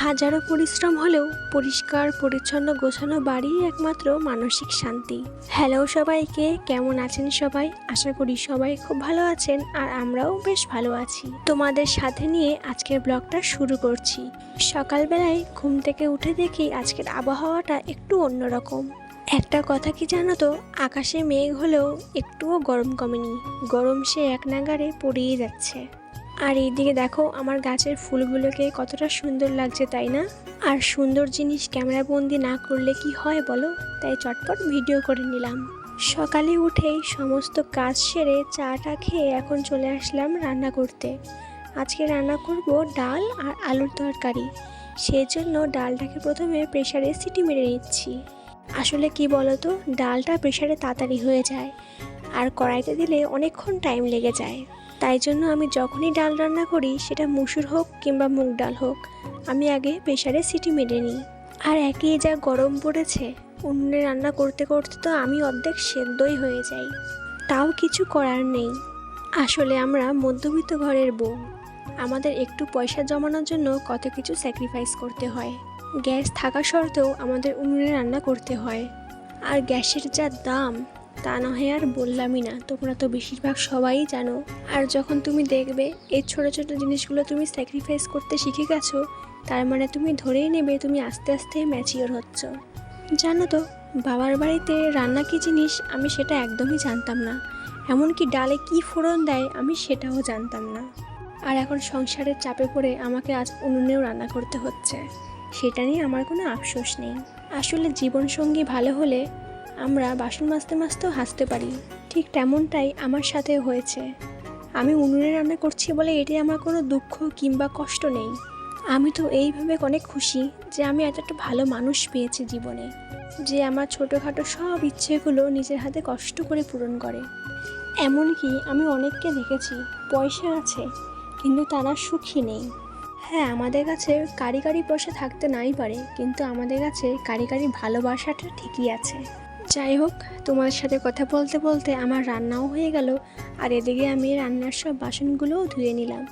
হাজারো পরিশ্রম হলেও পরিষ্কার পরিচ্ছন্ন গোছানো বাড়ি একমাত্র মানসিক শান্তি। হ্যালো সবাইকে, কেমন আছেন সবাই? আশা করি সবাই খুব ভালো আছেন আর আমরাও বেশ ভালো আছি। তোমাদের সাথে নিয়ে আজকের ব্লগটা শুরু করছি। সকালবেলায় ঘুম থেকে উঠে দেখি আজকের আবহাওয়াটা একটু অন্যরকম। একটা কথা কি জানো তো, আকাশে মেঘ হলেও একটুও গরম কমেনি, গরম সে এক নাগাড়ে পড়েই যাচ্ছে। আর এইদিকে দেখো আমার গাছের ফুলগুলোকে কতটা সুন্দর লাগছে, তাই না? আর সুন্দর জিনিস ক্যামেরা বন্দি না করলে কি হয় বলো, তাই চটপট ভিডিও করে নিলাম। সকালে উঠেই সমস্ত কাজ সেরে চাটা খেয়ে এখন চলে আসলাম রান্না করতে। আজকে রান্না করব ডাল আর আলুর তরকারি। সেই জন্য ডালটাকে প্রথমে প্রেসারে সিটি মেরে নিচ্ছি। আসলে কি বলো তো, ডালটা প্রেসারে তাড়াতাড়ি হয়ে যায় আর কড়াইতে দিলে অনেকক্ষণ টাইম লেগে যায়। তাই জন্য আমি যখনই ডাল রান্না করি, সেটা মসুর হোক কিংবা মুগ ডাল হোক, আমি আগে প্রেসারে সিটি মেরে নিই। আর একই যা গরম পড়েছে, উনুনে রান্না করতে করতে তো আমি অর্ধেক সেদ্ধই হয়ে যাই। তাও কিছু করার নেই, আসলে আমরা মধ্যবিত্ত ঘরের বউ। আমাদের একটু পয়সা জমানোর জন্য কত কিছু স্যাক্রিফাইস করতে হয়। গ্যাস থাকা সত্ত্বেও আমাদের উনুনে রান্না করতে হয়। আর গ্যাসের যা দাম, তা না হয় আর বললামই না, তোমরা তো বেশিরভাগ সবাই জানো। আর যখন তুমি দেখবে এই ছোটো ছোটো জিনিসগুলো তুমি স্যাক্রিফাইস করতে শিখে গেছো, তার মানে তুমি ধরেই নেবে তুমি আস্তে আস্তে ম্যাচিওর হচ্ছ। জানো তো, বাবার বাড়িতে রান্না কী জিনিস আমি সেটা একদমই জানতাম না। এমনকি ডালে কি ফোড়ন দেয় আমি সেটাও জানতাম না। আর এখন সংসারের চাপে পড়ে আমাকে আজ উনুনেও রান্না করতে হচ্ছে। সেটা নিয়ে আমার কোনো আফসোস নেই। আসলে জীবনসঙ্গী ভালো হলে আমরা বাসন মাজতে মাজতেও হাসতে পারি। ঠিক তেমনটাই আমার সাথেও হয়েছে। আমি উনুনে রান্না করছি বলে এটি আমার কোনো দুঃখ কিংবা কষ্ট নেই। আমি তো এইভাবে অনেক খুশি যে আমি এতটা ভালো মানুষ পেয়েছি জীবনে, যে আমার ছোটোখাটো সব ইচ্ছেগুলো নিজের হাতে কষ্ট করে পূরণ করে। এমনকি আমি অনেককে দেখেছি পয়সা আছে কিন্তু তারা সুখী নেই। হ্যাঁ, আমাদের কাছে কারি পয়সা থাকতে নাই পারে, কিন্তু আমাদের কাছে কারি ভালোবাসাটা ঠিকই আছে। যাই হোক, তোমাদের সাথে কথা বলতে বলতে আমার রান্নাও হয়ে গেল। আর এদিকে আমি রান্নার সব বাসনগুলোও ধুয়ে নিলাম।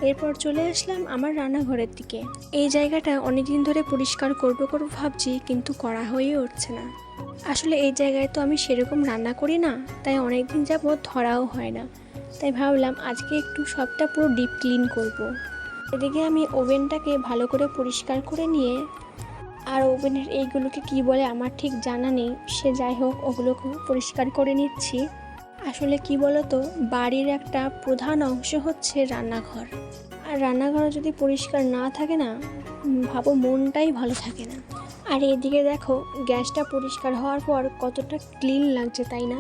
এরপর চলে আসলাম আমার রান্নাঘরের দিকে। এই জায়গাটা অনেকদিন ধরে পরিষ্কার করব ভাবছি, কিন্তু করা হয়ে উঠছে না। আসলে এই জায়গায় তো আমি সেরকম রান্না করি না, তাই অনেকদিন যাবত ধরাও হয় না। তাই ভাবলাম আজকে একটু সবটা পুরো ডিপ ক্লিন করব। এদিকে আমি ওভেনটাকে ভালো করে পরিষ্কার করে নিয়ে, আর ওভেনের এইগুলোকে কি বলে আমার ঠিক জানা নেই, সে যাই হোক ওগুলোকে পরিষ্কার করে নিচ্ছি। আসলে কি বলো তো, বাড়ির একটা প্রধান অংশ হচ্ছে রান্নাঘর। আর রান্নাঘর যদি পরিষ্কার না থাকে না, ভাবো মনটাই ভালো থাকে না। আর এদিকে দেখো গ্যাসটা পরিষ্কার হওয়ার পর কতটা ক্লিন লাগছে, তাই না?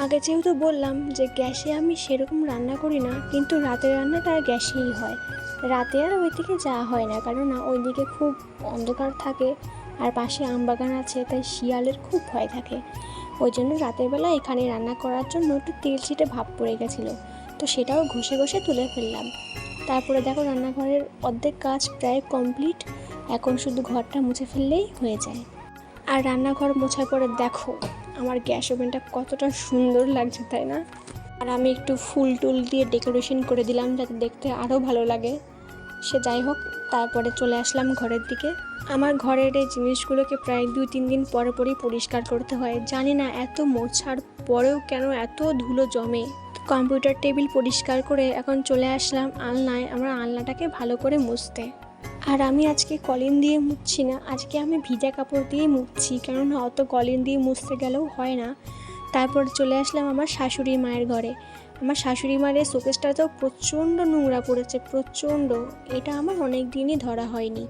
আগে যেহেতু বললাম যে গ্যাসে আমি সেরকম রান্না করি না, কিন্তু রাতের রান্নাটা গ্যাসেই হয়। রাতে আর ওই দিকে যাওয়া হয় না, কারণ ওইদিকে খুব অন্ধকার থাকে আর পাশে আমবাগান আছে, তাই শিয়ালের খুব ভয় থাকে। ওই জন্য রাতের বেলা এখানে রান্না করার জন্য একটু তেল ছিটে ভাব পড়ে গেছিলো, তো সেটাও ঘষে ঘষে তুলে ফেললাম। তারপরে দেখো রান্নাঘরের অর্ধেক কাজ প্রায় কমপ্লিট। এখন শুধু ঘরটা মুছে ফেললেই হয়ে যায়। আর রান্নাঘর মোছার পরে দেখো আমার গ্যাস ওভেনটা কতটা সুন্দর লাগছে, তাই না? আর আমি একটু ফুল টুল দিয়ে ডেকোরেশন করে দিলাম যাতে দেখতে আরও ভালো লাগে। সে যাই হোক, তারপরে চলে আসলাম ঘরের দিকে। আমার ঘরের এই জিনিসগুলোকে প্রায় 2-3 দিন পরে পরেই পরিষ্কার করতে হয়। জানি না এত মোছার পরেও কেন এত ধুলো জমে। কম্পিউটার টেবিল পরিষ্কার করে এখন চলে আসলাম আলনায় আমার আলনাটাকে ভালো করে মুছতে। আর আমি আজকে কলিন দিয়ে মুছছি না, আজকে আমি ভিজা কাপড় দিয়ে মুছছি, কেননা অত কলিন দিয়ে মুছতে গেলেও হয় না। তারপর চলে আসলাম আমার শাশুড়ি মায়ের ঘরে। আমার শাশুড়ি মায়ের শোকেসটাতেও প্রচণ্ড নোংরা পড়েছে, প্রচণ্ড। এটা আমার অনেক দিনই ধরা হয়নি,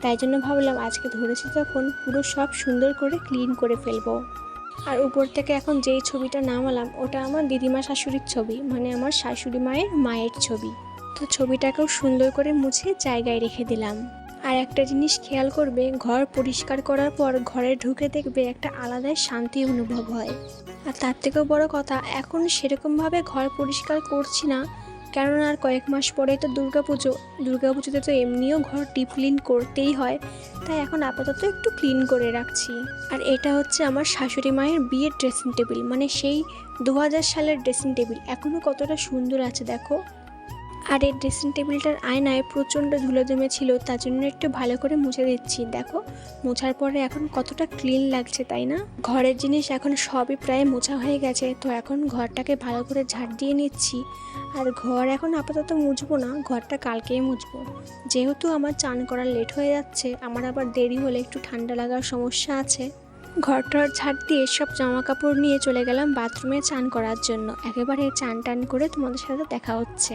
তাই জন্য ভাবলাম আজকে ধরেছি তখন পুরো সব সুন্দর করে ক্লিন করে ফেলবো। আর উপর থেকে এখন যেই ছবিটা নামালাম ওটা আমার দিদিমা শাশুড়ির ছবি, মানে আমার শাশুড়ি মায়ের ছবি। তো ছবিটাকেও সুন্দর করে মুছে জায়গায় রেখে দিলাম। আর একটা জিনিস খেয়াল করবে, ঘর পরিষ্কার করার পর ঘরে ঢুকে দেখবে একটা আলাদাই শান্তি অনুভব হয়। আর তার থেকেও বড় কথা, এখন সেরকমভাবে ঘর পরিষ্কার করছি না, কেননা আর কয়েক মাস পরেই তো দুর্গাপুজোতে তো এমনিও ঘর ডিপ ক্লিন করতেই হয়, তাই এখন আপাতত একটু ক্লিন করে রাখছি। আর এটা হচ্ছে আমার শাশুড়ি মায়ের বিয়ের ড্রেসিং টেবিল, মানে সেই 2000 সালের ড্রেসিং টেবিল, এখনও কতটা সুন্দর আছে দেখো। আর এই ড্রেসিং টেবিলটার আয়নায় প্রচণ্ড ধুলো জমেছিল, তার জন্য একটু ভালো করে মুছে দিচ্ছি। দেখো মোছার পরে এখন কতটা ক্লিন লাগছে, তাই না? ঘরের জিনিস এখন সবই প্রায় মোছা হয়ে গেছে, তো এখন ঘরটাকে ভালো করে ঝাড় দিয়ে নিচ্ছি। আর ঘর এখন আপাতত মুছবো না, ঘরটা কালকেই মুছবো, যেহেতু আমার চান করার লেট হয়ে যাচ্ছে। আমার আবার দেরি হলে একটু ঠান্ডা লাগার সমস্যা আছে। ঘরটার ঝাড় দিয়ে সব জামা কাপড় নিয়ে চলে গেলাম বাথরুমে চান করার জন্য। একেবারে চান টান করে তোমাদের সাথে দেখা হচ্ছে।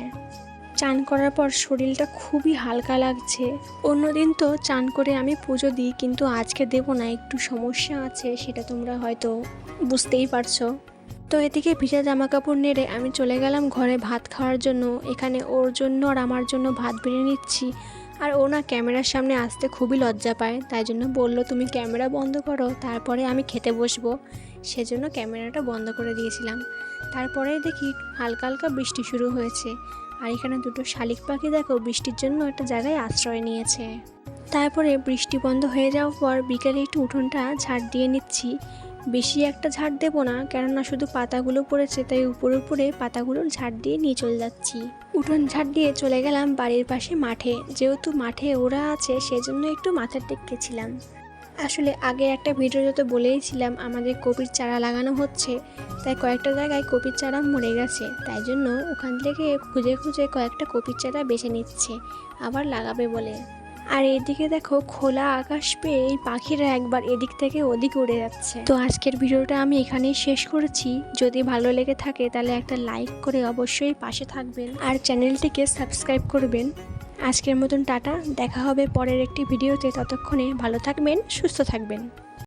চান করার পর শরীরটা খুবই হালকা লাগছে। অন্যদিন তো চান করে আমি পুজো দিই, কিন্তু আজকে দেবো না, একটু সমস্যা আছে, সেটা তোমরা হয়তো বুঝতেই পারছো। তো এদিকে ভিজা জামা কাপড় নেড়ে আমি চলে গেলাম ঘরে ভাত খাওয়ার জন্য। এখানে ওর জন্য আর আমার জন্য ভাত বেড়ে নিচ্ছি। আর ও না ক্যামেরার সামনে আসতে খুবই লজ্জা পায়, তাই জন্য বললো তুমি ক্যামেরা বন্ধ করো, তারপরে আমি খেতে বসবো। সেজন্য ক্যামেরাটা বন্ধ করে দিয়েছিলাম। তারপরে দেখি হালকা হালকা বৃষ্টি শুরু হয়েছে। আর এখানে দুটো শালিক পাখি দেখো বৃষ্টির জন্য একটা জায়গায় আশ্রয় নিয়েছে। তারপরে বৃষ্টি বন্ধ হয়ে যাওয়ার পর বিকেলে একটু উঠোনটা ঝাড় দিয়ে নিচ্ছি। বেশি একটা ঝাড় দেবো না, কেননা শুধু পাতাগুলো পড়েছে, তাই উপরে উপরে পাতাগুলো ঝাড় দিয়ে নিয়ে চলে যাচ্ছি। উঠোন ঝাড় দিয়ে চলে গেলাম বাড়ির পাশে মাঠে। যেহেতু মাঠে ওরা আছে, সেজন্য একটু মাথার দিক গেছিলাম। আসলে আগে একটা ভিডিওতে বলেইছিলাম আমাদের কপির চারা লাগানো হচ্ছে, তাই কয়েকটা জায়গায় কপির চারা মরে গেছে, তাই জন্য ওখান থেকে খুঁজে খুঁজে কয়েকটা কপির চারা বেছে নিচ্ছে আবার লাগাবে বলে। আর এদিকে দেখো খোলা আকাশ পেয়ে এই পাখিরা একবার এদিক থেকে ওদিক উড়ে যাচ্ছে। তো আজকের ভিডিওটা আমি এখানেই শেষ করেছি। যদি ভালো লেগে থাকে তাহলে একটা লাইক করে অবশ্যই পাশে থাকবেন আর চ্যানেলটিকে সাবস্ক্রাইব করবেন। আজকের মতন টাটা, দেখা হবে পরের একটি ভিডিওতে। ততক্ষণে ভালো থাকবেন, সুস্থ থাকবেন।